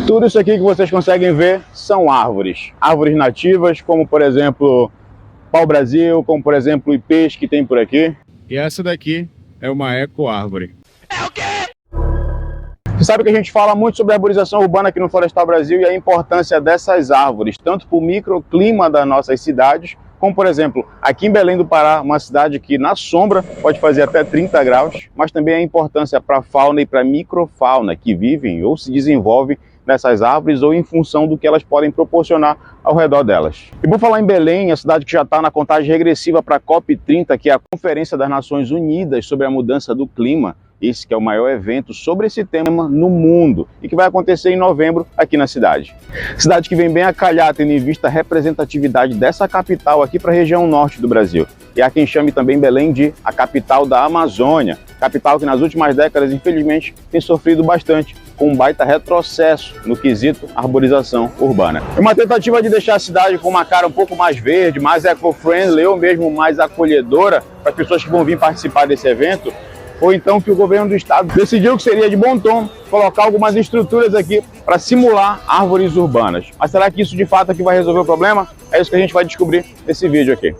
Tudo isso aqui que vocês conseguem ver são árvores. Árvores nativas, como por exemplo pau-brasil, como por exemplo ipês que tem por aqui. E essa daqui é uma eco-árvore. É o quê? Você sabe que a gente fala muito sobre a arborização urbana aqui no Florestal Brasil e a importância dessas árvores, tanto para o microclima das nossas cidades, como por exemplo, aqui em Belém do Pará, uma cidade que na sombra pode fazer até 30 graus, mas também a importância para a fauna e para a microfauna que vivem ou se desenvolvem nessas árvores ou em função do que elas podem proporcionar ao redor delas. E por falar em Belém, a cidade que já está na contagem regressiva para a COP30, que é a Conferência das Nações Unidas sobre a Mudança do Clima, esse que é o maior evento sobre esse tema no mundo e que vai acontecer em novembro aqui na cidade. Cidade que vem bem a calhar, tendo em vista a representatividade dessa capital aqui para a região norte do Brasil. E há quem chame também Belém de a capital da Amazônia, capital que nas últimas décadas, infelizmente, tem sofrido bastante com um baita retrocesso no quesito arborização urbana. É uma tentativa de deixar a cidade com uma cara um pouco mais verde, mais eco-friendly ou mesmo mais acolhedora para as pessoas que vão vir participar desse evento, ou então que o governo do estado decidiu que seria de bom tom colocar algumas estruturas aqui para simular árvores urbanas. Mas será que isso de fato aqui vai resolver o problema? É isso que a gente vai descobrir nesse vídeo aqui.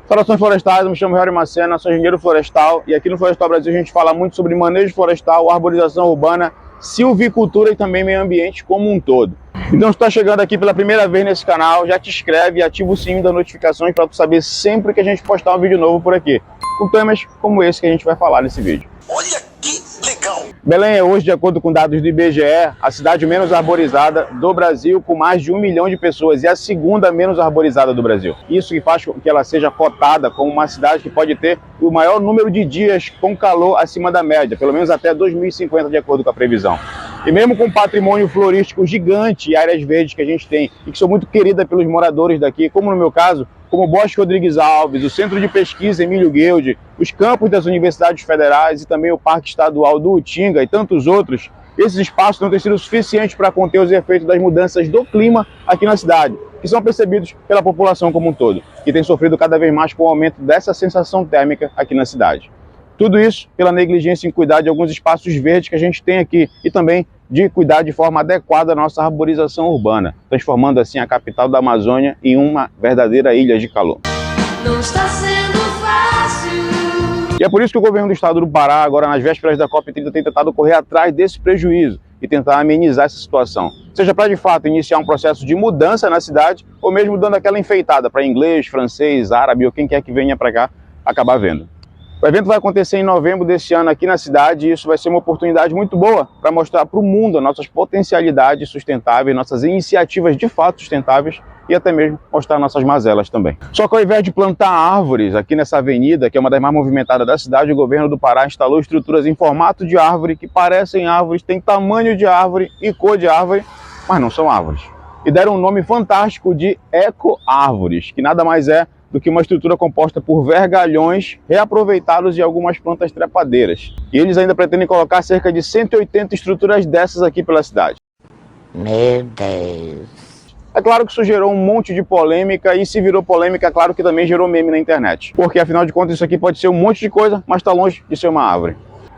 Saudações florestais, eu me chamo Harry Macena, sou engenheiro florestal e aqui no Florestal Brasil a gente fala muito sobre manejo florestal, arborização urbana, silvicultura e também meio ambiente como um todo. Então, se está chegando aqui pela primeira vez nesse canal, já te inscreve e ativa o sininho das notificações para tu saber sempre que a gente postar um vídeo novo por aqui, com temas como esse que a gente vai falar nesse vídeo. Olha que legal! Belém é hoje, de acordo com dados do IBGE, a cidade menos arborizada do Brasil, com mais de 1 milhão de pessoas, e a segunda menos arborizada do Brasil. Isso que faz com que ela seja cotada como uma cidade que pode ter o maior número de dias com calor acima da média, pelo menos até 2050, de acordo com a previsão. E mesmo com um patrimônio florístico gigante e áreas verdes que a gente tem, e que são muito queridas pelos moradores daqui, como no meu caso, como o Bosque Rodrigues Alves, o Centro de Pesquisa Emílio Gueldi, os campos das universidades federais e também o Parque Estadual do Utinga e tantos outros, esses espaços não têm sido suficientes para conter os efeitos das mudanças do clima aqui na cidade, que são percebidos pela população como um todo, que tem sofrido cada vez mais com o aumento dessa sensação térmica aqui na cidade. Tudo isso pela negligência em cuidar de alguns espaços verdes que a gente tem aqui e também de cuidar de forma adequada a nossa arborização urbana, transformando assim a capital da Amazônia em uma verdadeira ilha de calor. Não está sendo fácil. E é por isso que o governo do estado do Pará, agora nas vésperas da COP30, tem tentado correr atrás desse prejuízo e tentar amenizar essa situação. Seja para de fato iniciar um processo de mudança na cidade ou mesmo dando aquela enfeitada para inglês, francês, árabe ou quem quer que venha para cá acabar vendo. O evento vai acontecer em novembro desse ano aqui na cidade e isso vai ser uma oportunidade muito boa para mostrar para o mundo as nossas potencialidades sustentáveis, nossas iniciativas de fato sustentáveis e até mesmo mostrar nossas mazelas também. Só que ao invés de plantar árvores aqui nessa avenida, que é uma das mais movimentadas da cidade, o governo do Pará instalou estruturas em formato de árvore que parecem árvores, têm tamanho de árvore e cor de árvore, mas não são árvores. E deram um nome fantástico de eco-árvores, que nada mais é do que uma estrutura composta por vergalhões reaproveitados de algumas plantas trepadeiras. E eles ainda pretendem colocar cerca de 180 estruturas dessas aqui pela cidade. Meu Deus! É claro que isso gerou um monte de polêmica e se virou polêmica, é claro que também gerou meme na internet. Porque afinal de contas isso aqui pode ser um monte de coisa, mas está longe de ser uma árvore.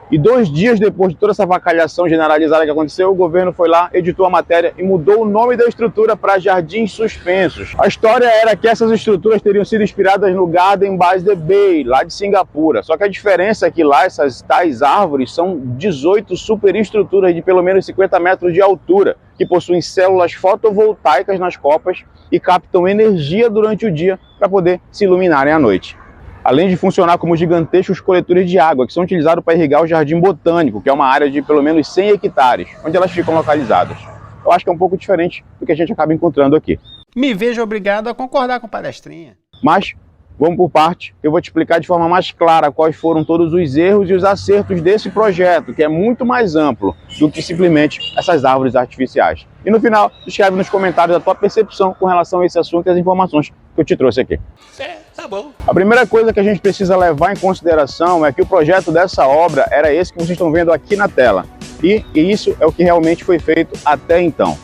E 2 dias depois de toda essa avacalhação generalizada que aconteceu, o governo foi lá, editou a matéria e mudou o nome da estrutura para Jardins Suspensos. A história era que essas estruturas teriam sido inspiradas no Garden by the Bay, lá de Singapura. Só que a diferença é que lá essas tais árvores são 18 superestruturas de pelo menos 50 metros de altura, que possuem células fotovoltaicas nas copas e captam energia durante o dia para poder se iluminarem à noite. Além de funcionar como gigantescos coletores de água, que são utilizados para irrigar o Jardim Botânico, que é uma área de pelo menos 100 hectares, onde elas ficam localizadas. Eu acho que é um pouco diferente do que a gente acaba encontrando aqui. Me vejo obrigado a concordar com palestrinha. Mas, vamos por parte, eu vou te explicar de forma mais clara quais foram todos os erros e os acertos desse projeto, que é muito mais amplo do que simplesmente essas árvores artificiais. E no final, escreve nos comentários a tua percepção com relação a esse assunto e as informações que eu te trouxe aqui. Tá bom. A primeira coisa que a gente precisa levar em consideração é que o projeto dessa obra era esse que vocês estão vendo aqui na tela. E isso é o que realmente foi feito até então.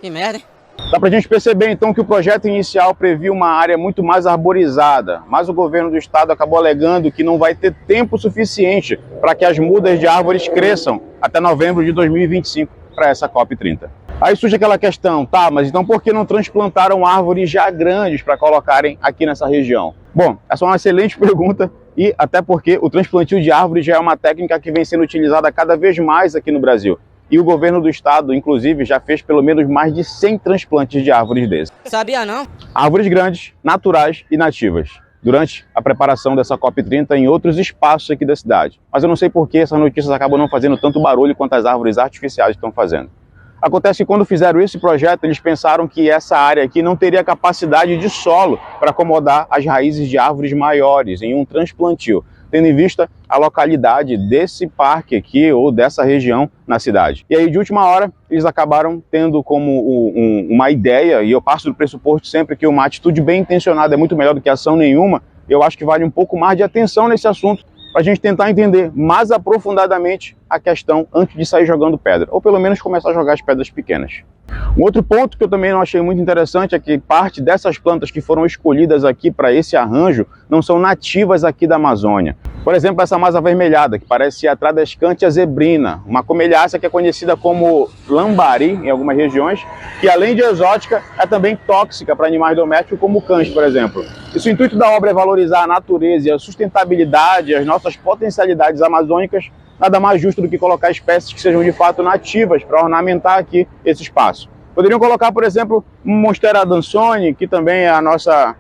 Que merda, hein? Dá pra gente perceber então que o projeto inicial previa uma área muito mais arborizada, mas o governo do estado acabou alegando que não vai ter tempo suficiente para que as mudas de árvores cresçam até novembro de 2025 para essa COP30. Aí surge aquela questão, tá, mas então por que não transplantaram árvores já grandes para colocarem aqui nessa região? Bom, essa é uma excelente pergunta e até porque o transplantio de árvores já é uma técnica que vem sendo utilizada cada vez mais aqui no Brasil. E o governo do estado, inclusive, já fez pelo menos mais de 100 transplantes de árvores desses. Sabia não? Árvores grandes, naturais e nativas, durante a preparação dessa COP30 em outros espaços aqui da cidade. Mas eu não sei por que essas notícias acabam não fazendo tanto barulho quanto as árvores artificiais estão fazendo. Acontece que quando fizeram esse projeto, eles pensaram que essa área aqui não teria capacidade de solo para acomodar as raízes de árvores maiores em um transplantio, tendo em vista a localidade desse parque aqui ou dessa região na cidade. E aí, de última hora, eles acabaram tendo como uma ideia, e eu passo do pressuposto sempre que uma atitude bem intencionada é muito melhor do que ação nenhuma. Eu acho que vale um pouco mais de atenção nesse assunto, para a gente tentar entender mais aprofundadamente a questão antes de sair jogando pedra, ou pelo menos começar a jogar as pedras pequenas. Um outro ponto que eu também não achei muito interessante é que parte dessas plantas que foram escolhidas aqui para esse arranjo não são nativas aqui da Amazônia. Por exemplo, essa masa avermelhada, que parece a Tradescantia zebrina, uma comelhácea que é conhecida como lambari em algumas regiões, que além de exótica, é também tóxica para animais domésticos como cães, por exemplo. E se o intuito da obra é valorizar a natureza e a sustentabilidade, as nossas potencialidades amazônicas, nada mais justo do que colocar espécies que sejam de fato nativas para ornamentar aqui esse espaço. Poderiam colocar, por exemplo, um Monstera adansoni, que também é a nossa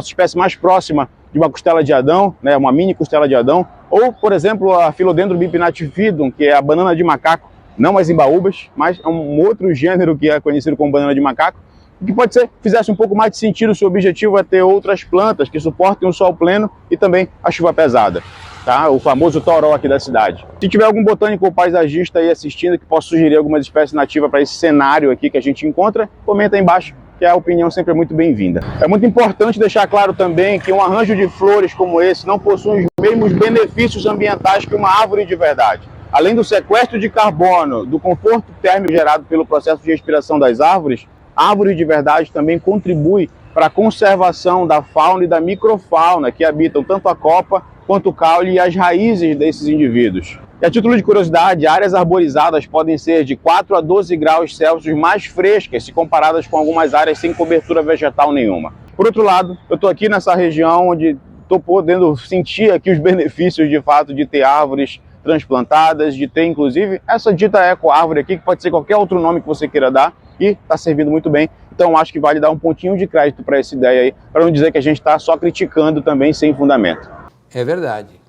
espécie mais próxima de uma costela de Adão, né, uma mini costela de Adão, ou, por exemplo, a Philodendron bipinnatifidum, que é a banana de macaco, não mais embaúbas, mas é um outro gênero que é conhecido como banana de macaco, que pode ser fizesse um pouco mais de sentido se o objetivo é ter outras plantas que suportem o sol pleno e também a chuva pesada. Tá? O famoso toró aqui da cidade. Se tiver algum botânico ou paisagista aí assistindo que possa sugerir algumas espécies nativas para esse cenário aqui que a gente encontra, comenta aí embaixo, que a opinião sempre é muito bem-vinda. É muito importante deixar claro também que um arranjo de flores como esse não possui os mesmos benefícios ambientais que uma árvore de verdade. Além do sequestro de carbono, do conforto térmico gerado pelo processo de respiração das árvores, a árvore de verdade também contribui para a conservação da fauna e da microfauna que habitam tanto a copa quanto o caule e as raízes desses indivíduos. E a título de curiosidade, áreas arborizadas podem ser de 4 a 12 graus Celsius mais frescas se comparadas com algumas áreas sem cobertura vegetal nenhuma. Por outro lado, eu estou aqui nessa região onde estou podendo sentir aqui os benefícios de fato de ter árvores transplantadas, de ter inclusive essa dita ecoárvore aqui, que pode ser qualquer outro nome que você queira dar, e está servindo muito bem. Então acho que vale dar um pontinho de crédito para essa ideia aí, para não dizer que a gente está só criticando também sem fundamento. É verdade.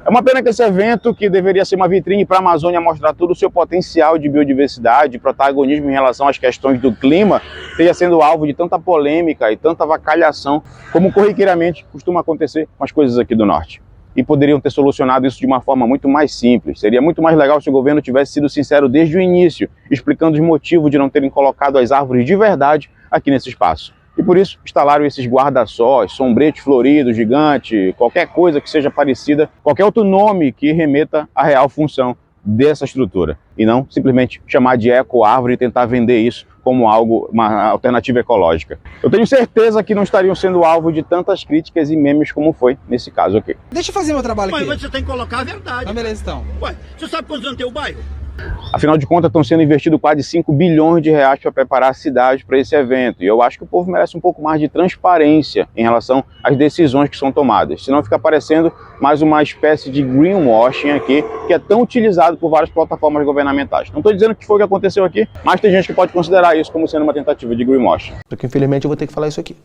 É uma pena que esse evento, que deveria ser uma vitrine para a Amazônia mostrar todo o seu potencial de biodiversidade, protagonismo em relação às questões do clima, esteja sendo alvo de tanta polêmica e tanta avacalhação, como corriqueiramente costuma acontecer com as coisas aqui do norte. E poderiam ter solucionado isso de uma forma muito mais simples. Seria muito mais legal se o governo tivesse sido sincero desde o início, explicando os motivos de não terem colocado as árvores de verdade aqui nesse espaço. E por isso instalaram esses guarda-sóis, sombretes floridos, gigante, qualquer coisa que seja parecida, qualquer outro nome que remeta à real função dessa estrutura. E não simplesmente chamar de eco-árvore e tentar vender isso como algo, uma alternativa ecológica. Eu tenho certeza que não estariam sendo alvo de tantas críticas e memes como foi nesse caso aqui. Deixa eu fazer meu trabalho aqui. Mas você tem que colocar a verdade. Ah, beleza, então. Ué, você sabe quantos anos tem o bairro? Afinal de contas, estão sendo investidos quase 5 bilhões de reais para preparar a cidade para esse evento. E eu acho que o povo merece um pouco mais de transparência em relação às decisões que são tomadas. Senão fica parecendo mais uma espécie de greenwashing aqui, que é tão utilizado por várias plataformas governamentais. Não estou dizendo que foi o que aconteceu aqui, mas tem gente que pode considerar isso como sendo uma tentativa de greenwashing. Só que infelizmente eu vou ter que falar isso aqui.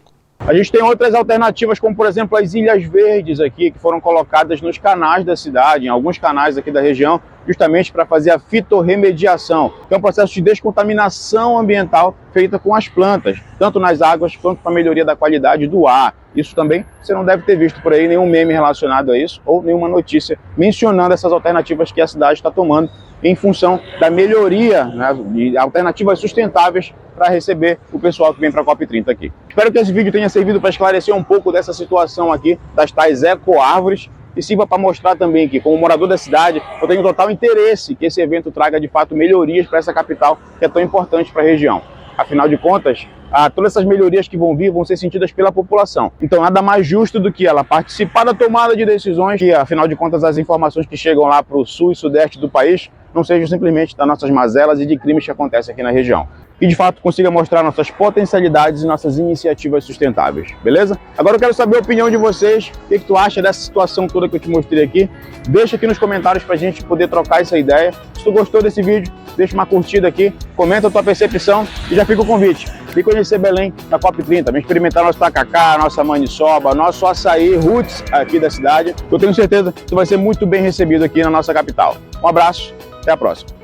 A gente tem outras alternativas, como por exemplo as ilhas verdes aqui, que foram colocadas nos canais da cidade, em alguns canais aqui da região, justamente para fazer a fitorremediação, que é um processo de descontaminação ambiental feita com as plantas, tanto nas águas quanto para a melhoria da qualidade do ar. Isso também você não deve ter visto por aí nenhum meme relacionado a isso, ou nenhuma notícia mencionando essas alternativas que a cidade está tomando em função da melhoria, né, de alternativas sustentáveis para receber o pessoal que vem para a COP30 aqui. Espero que esse vídeo tenha servido para esclarecer um pouco dessa situação aqui das tais ecoárvores e sirva para mostrar também que, como morador da cidade, eu tenho total interesse que esse evento traga de fato melhorias para essa capital que é tão importante para a região. Afinal de contas, todas essas melhorias que vão vir vão ser sentidas pela população. Então nada mais justo do que ela participar da tomada de decisões que, afinal de contas, as informações que chegam lá para o sul e sudeste do país não sejam simplesmente das nossas mazelas e de crimes que acontecem aqui na região. Que de fato consiga mostrar nossas potencialidades e nossas iniciativas sustentáveis, beleza? Agora eu quero saber a opinião de vocês, o que tu acha dessa situação toda que eu te mostrei aqui. Deixa aqui nos comentários pra gente poder trocar essa ideia. Se tu gostou desse vídeo, deixa uma curtida aqui, comenta a tua percepção e já fica o convite. Vem conhecer Belém na COP30, vem experimentar nosso tacacá, nossa maniçoba, nosso açaí roots aqui da cidade. Eu tenho certeza que tu vai ser muito bem recebido aqui na nossa capital. Um abraço, até a próxima.